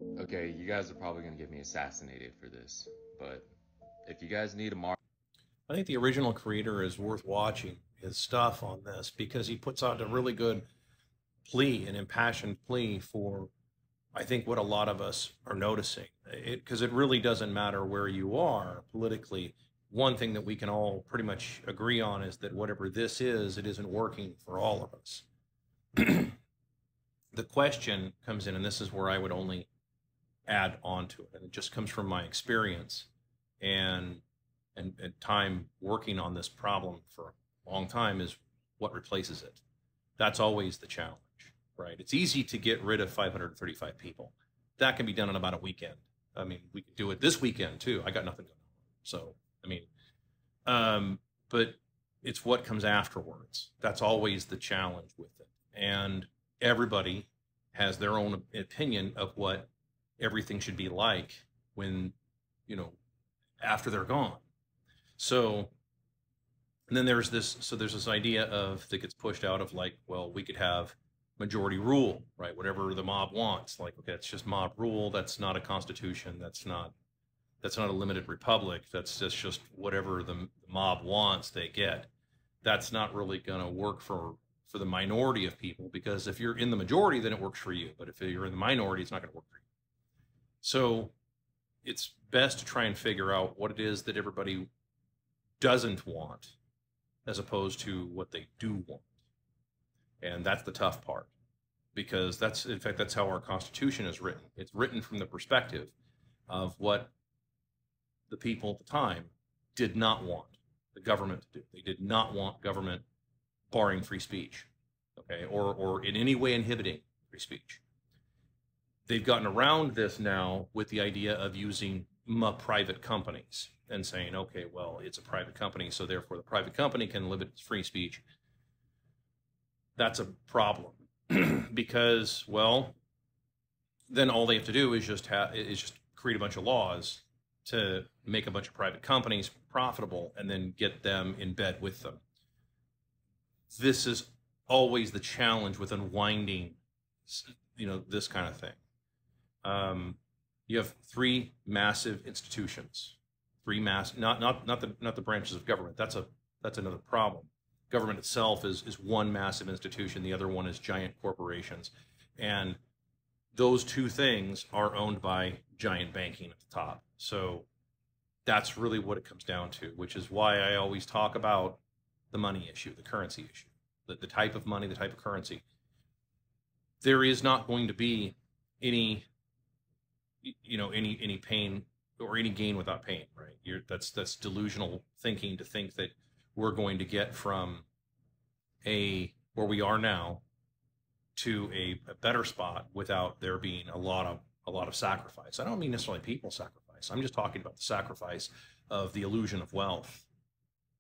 Okay, you guys are probably going to get me assassinated for this, but if you guys need a mark. I think the original creator is worth watching his stuff on this because he puts out a really good plea, an impassioned plea for, I think, what a lot of us are noticing. Because it really doesn't matter where you are politically. One thing that we can all pretty much agree on is that whatever this is, it isn't working for all of us. The question comes in, and this is where I would only add on to it, and it just comes from my experience and and time working on this problem for a long time, is what replaces it. That's always the challenge, right? It's easy to get rid of 535 people. That can be done in about a weekend. I mean, we could do it this weekend too. I got nothing going on. So, I mean, but it's what comes afterwards. That's always the challenge with it. And everybody has their own opinion of what everything should be like when, you know, after they're gone. So, and then there's this idea of that gets pushed out of like, well, we could have majority rule, right? Whatever the mob wants. Like, okay, it's just mob rule. That's not a constitution. That's not a limited republic. That's just whatever the mob wants, they get. That's not really going to work for the minority of people, because if you're in the majority, then it works for you. But if you're in the minority, it's not going to work for you. So it's best to try and figure out what it is that everybody doesn't want as opposed to what they do want. And that's the tough part, because that's, in fact, that's how our Constitution is written. It's written from the perspective of what the people at the time did not want the government to do. They did not want government barring free speech, okay, or in any way inhibiting free speech. They've gotten around this now with the idea of using private companies and saying, okay, well, it's a private company, so therefore the private company can limit free speech. That's a problem because, well, then all they have to do is just create a bunch of laws to make a bunch of private companies profitable and then get them in bed with them. This is always the challenge with unwinding, this kind of thing. You have three massive institutions, not the branches of government. That's another problem. Government itself is one massive institution. The other one is giant corporations, and those two things are owned by giant banking at the top. So that's really what it comes down to, which is why I always talk about the money issue, the currency issue, the type of money, the type of currency. There is not going to be any pain or any gain without pain, right? That's delusional thinking to think that we're going to get from where we are now to a better spot without there being a lot of sacrifice. I don't mean necessarily people sacrifice. I'm just talking about the sacrifice of the illusion of wealth,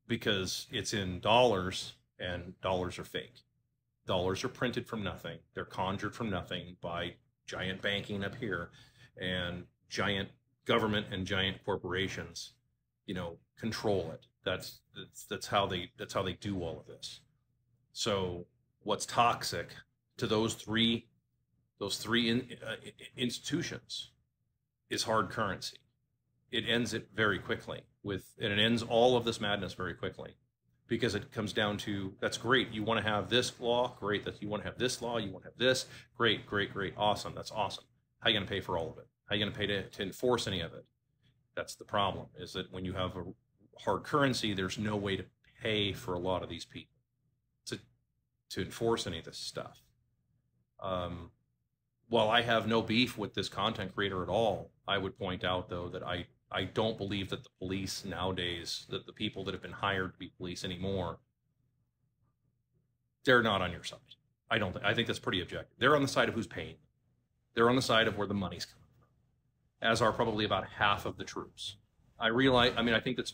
because it's in dollars, and dollars are fake. Dollars are printed from nothing. They're conjured from nothing by giant banking up here, and giant government and giant corporations, control it. That's how they do all of this. So what's toxic to those three institutions is hard currency. It ends it very quickly and it ends all of this madness very quickly, because it comes down to, that's great. You want to have this law, great. That you want to have this law, you want to have this, great, great, great, awesome. That's awesome. How are you going to pay for all of it? How are you going to pay to enforce any of it? That's the problem, is that when you have a hard currency, there's no way to pay for a lot of these people to enforce any of this stuff. While I have no beef with this content creator at all, I would point out, though, that I don't believe that the police nowadays, that the people that have been hired to be police anymore, they're not on your side. I think that's pretty objective. They're on the side of who's paying. They're on the side of where the money's coming from, as are probably about half of the troops. I think that's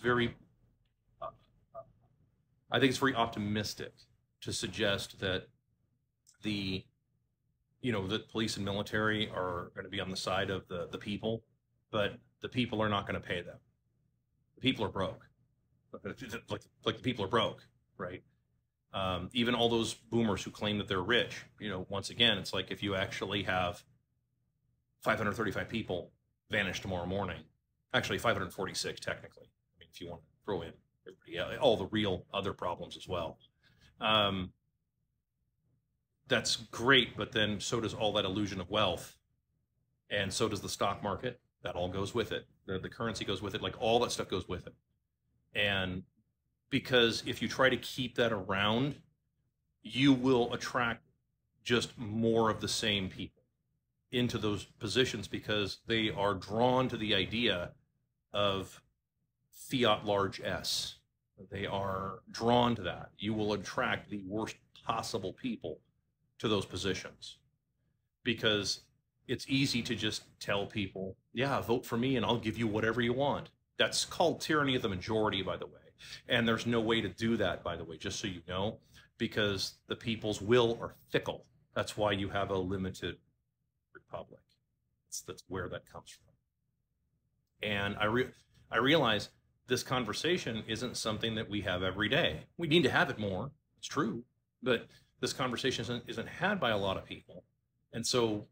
I think it's very optimistic to suggest that the police and military are going to be on the side of the people, but the people are not going to pay them. The people are broke. Like the people are broke, right? Even all those boomers who claim that they're rich, once again, it's like, if you actually have 535 people vanish tomorrow morning. Actually, 546 technically. I mean, if you want to throw in all the real other problems as well. That's great, but then so does all that illusion of wealth, and so does the stock market. That all goes with it. The currency goes with it. Like all that stuff goes with it. And because if you try to keep that around, you will attract just more of the same people into those positions because they are drawn to the idea of fiat large S. They are drawn to that. You will attract the worst possible people to those positions because it's easy to just tell people, yeah, vote for me and I'll give you whatever you want. That's called tyranny of the majority, by the way. And there's no way to do that, by the way, just so you know, because the people's will are fickle. That's why you have a limited republic. That's where that comes from. And I realize this conversation isn't something that we have every day. We need to have it more. It's true. But this conversation isn't had by a lot of people. And so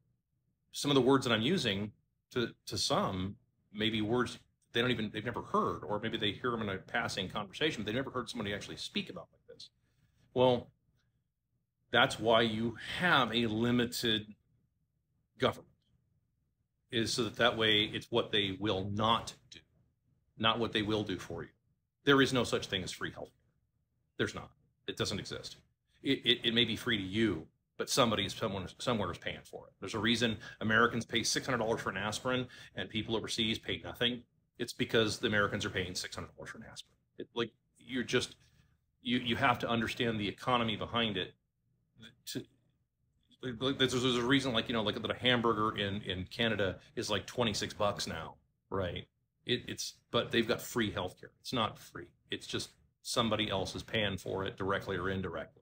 some of the words that I'm using to some may be words they've never heard, or maybe they hear them in a passing conversation, but they've never heard somebody actually speak about like this. Well, that's why you have a limited government, is so that way it's what they will not do, not what they will do for you. There is no such thing as free healthcare. There's not. It doesn't exist. It may be free to you, but somewhere is paying for it. There's a reason Americans pay $600 for an aspirin and people overseas pay nothing. It's because the Americans are paying $600 for an aspirin. You have to understand the economy behind it. There's a reason, like that a hamburger in Canada is like $26 now, right? But they've got free healthcare. It's not free. It's just somebody else is paying for it directly or indirectly.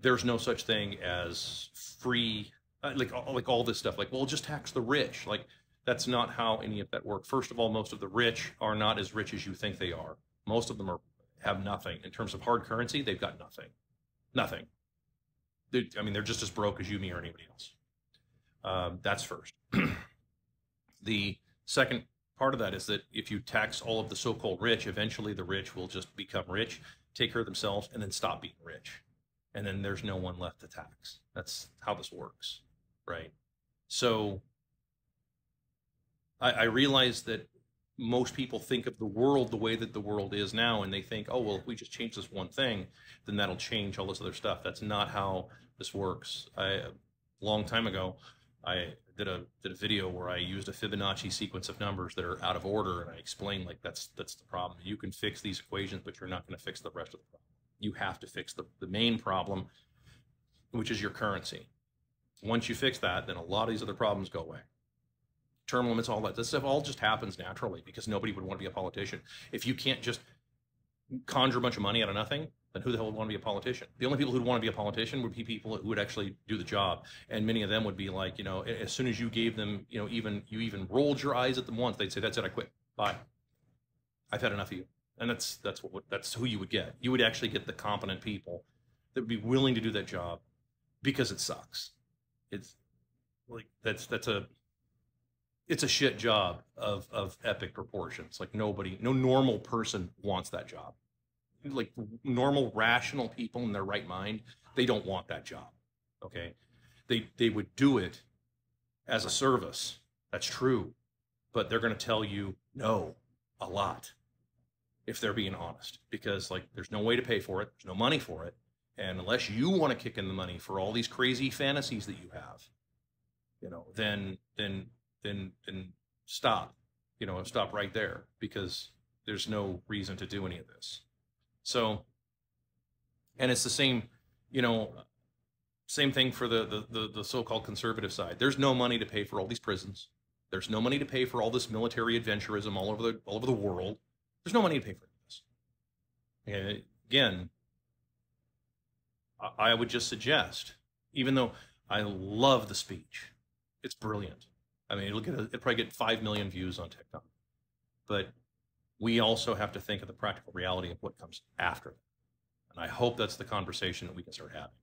There's no such thing as free, like all this stuff. Like, well, just tax the rich. Like, that's not how any of that works. First of all, most of the rich are not as rich as you think they are. Most of them have nothing. In terms of hard currency, they've got nothing. Nothing. They're just as broke as you, me, or anybody else. That's first. The second part of that is that if you tax all of the so-called rich, eventually the rich will just become rich, take care of themselves, and then stop being rich. And then there's no one left to tax. That's how this works, right? So I realize that most people think of the world the way that the world is now, and they think, oh, well, if we just change this one thing, then that'll change all this other stuff. That's not how this works. A long time ago, I did a video where I used a Fibonacci sequence of numbers that are out of order, and I explained, like, that's the problem. You can fix these equations, but you're not going to fix the rest of the problem. You have to fix the main problem, which is your currency. Once you fix that, then a lot of these other problems go away. Term limits, all that. This stuff all just happens naturally because nobody would want to be a politician. If you can't just conjure a bunch of money out of nothing, then who the hell would want to be a politician? The only people who'd want to be a politician would be people who would actually do the job. And many of them would be like, as soon as you gave them, you even rolled your eyes at them once, they'd say, that's it, I quit. Bye. I've had enough of you. And that's who you would get. You would actually get the competent people that would be willing to do that job because it sucks. It's like it's a shit job of epic proportions. Like no normal person wants that job. Like normal, rational people in their right mind, they don't want that job. Okay, they would do it as a service. That's true, but they're going to tell you no a lot if they're being honest, because like there's no way to pay for it, there's no money for it, and unless you want to kick in the money for all these crazy fantasies that you have, then stop, stop right there, because there's no reason to do any of this. So, and it's the same, same thing for the so-called conservative side. There's no money to pay for all these prisons. There's no money to pay for all this military adventurism all over the world. There's no money to pay for this. And again, I would just suggest, even though I love the speech, it's brilliant. I mean, it'll probably get 5 million views on TikTok. But we also have to think of the practical reality of what comes after that. And I hope that's the conversation that we can start having.